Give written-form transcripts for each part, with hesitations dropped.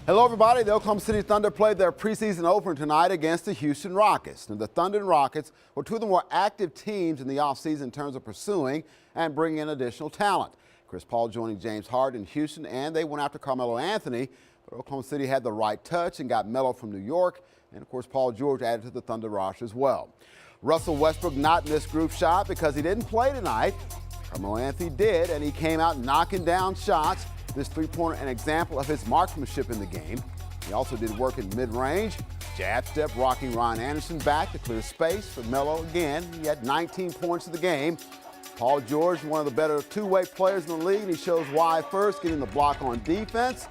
Hello, everybody. The Oklahoma City Thunder played their preseason opener tonight against the Houston Rockets. Now, the Thunder and Rockets were two of the more active teams in the offseason in terms of pursuing and bringing in additional talent. Chris Paul joining James Harden in Houston, and they went after Carmelo Anthony. But Oklahoma City had the right touch and got Melo from New York. And, of course, Paul George added to the Thunder roster as well. Russell Westbrook not in this group shot because he didn't play tonight. Carmelo Anthony did, and he came out knocking down shots. This three-pointer an example of his marksmanship in the game. He also did work in mid-range, jab step, rocking Ryan Anderson back to clear space for Melo again. He had 19 points in the game. Paul George, one of the better two-way players in the league, and he shows why first, getting the block on defense.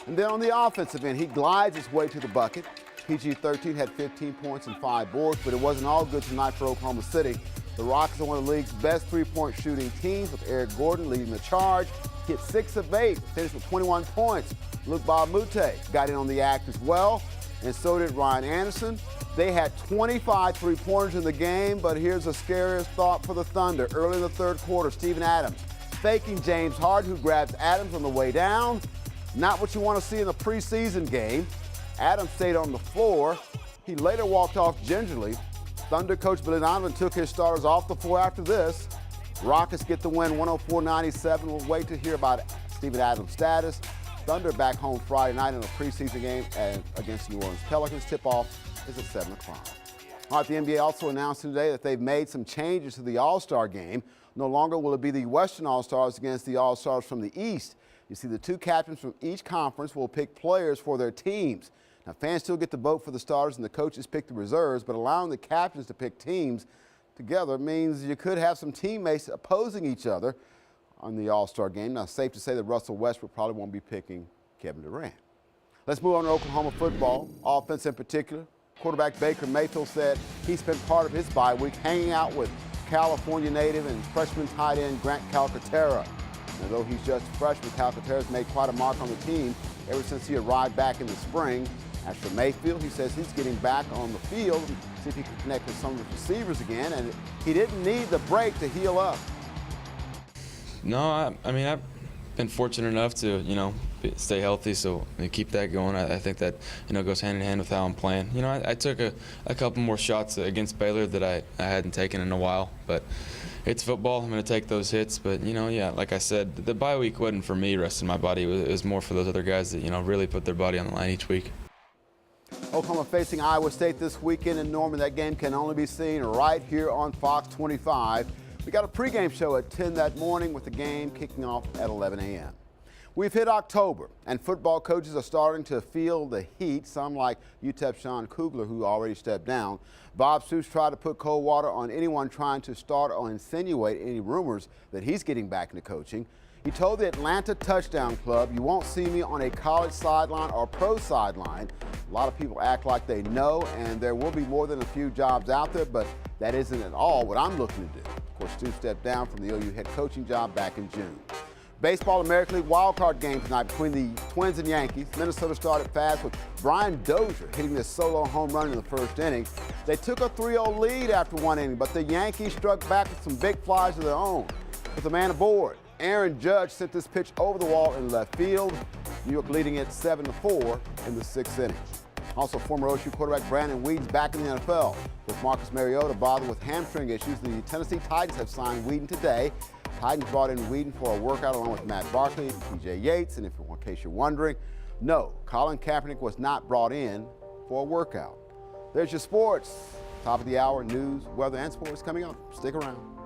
And then on the offensive end, he glides his way to the bucket. PG-13 had 15 points and 5 boards, but it wasn't all good tonight for Oklahoma City. The Rockets are one of the league's best three-point shooting teams, with Eric Gordon leading the charge. Hit 6 of 8, finished with 21 points. Luke Baamute got in on the act as well, and so did Ryan Anderson. They had 25 three-pointers in the game, but here's a scariest thought for the Thunder. Early in the third quarter, Steven Adams faking James Harden, who grabs Adams on the way down. Not what you want to see in a preseason game. Adams stayed on the floor. He later walked off gingerly. Thunder coach Billy Donovan took his starters off the floor after this. Rockets get the win 104-97. We'll wait to hear about Steven Adams' status. Thunder back home Friday night in a preseason game against New Orleans Pelicans. Tip-off is at 7 o'clock. All right, the NBA also announced today that they've made some changes to the All-Star game. No longer will it be the Western All-Stars against the All-Stars from the East. You see, the two captains from each conference will pick players for their teams. Now, fans still get to vote for the starters and the coaches pick the reserves, but allowing the captains to pick teams together means you could have some teammates opposing each other on the All-Star game. Now, safe to say that Russell Westbrook probably won't be picking Kevin Durant. Let's move on to Oklahoma football, offense in particular. Quarterback Baker Mayfield said he spent part of his bye week hanging out with California native and freshman tight end Grant Calcaterra. Now, though he's just a freshman, Calcaterra's made quite a mark on the team ever since he arrived back in the spring. As for Mayfield, he says he's getting back on the field, see if he can connect with some of the receivers again, and he didn't need the break to heal up. No, I mean, I've been fortunate enough to, stay healthy, so keep that going. I think that, goes hand in hand with how I'm playing. I took a couple more shots against Baylor that I hadn't taken in a while, but it's football. I'm going to take those hits, but, yeah, like I said, the bye week wasn't for me resting my body. It was more for those other guys that, really put their body on the line each week. Oklahoma facing Iowa State this weekend in Norman. That game can only be seen right here on Fox 25. We got a pregame show at 10 that morning with the game kicking off at 11 a.m. We've hit October, and football coaches are starting to feel the heat. Some like UTEP Sean Kugler, who already stepped down. Bob Stoops tried to put cold water on anyone trying to start or insinuate any rumors that he's getting back into coaching. He told the Atlanta Touchdown Club, "You won't see me on a college sideline or pro sideline." A lot of people act like they know, and there will be more than a few jobs out there, but that isn't at all what I'm looking to do. Of course, Stu stepped down from the OU head coaching job back in June. Baseball American League wildcard game tonight between the Twins and Yankees. Minnesota started fast with Brian Dozier hitting this solo home run in the first inning. They took a 3-0 lead after one inning, but the Yankees struck back with some big flies of their own. With a man aboard, Aaron Judge sent this pitch over the wall in left field. New York leading it 7-4 in the 6th inning. Also, former OSU quarterback Brandon Weeden's back in the NFL. With Marcus Mariota bothered with hamstring issues, the Tennessee Titans have signed Weeden today. Titans brought in Weeden for a workout along with Matt Barkley and TJ Yates. And in case you're wondering, no, Colin Kaepernick was not brought in for a workout. There's your sports. Top of the hour, news, weather, and sports coming up. Stick around.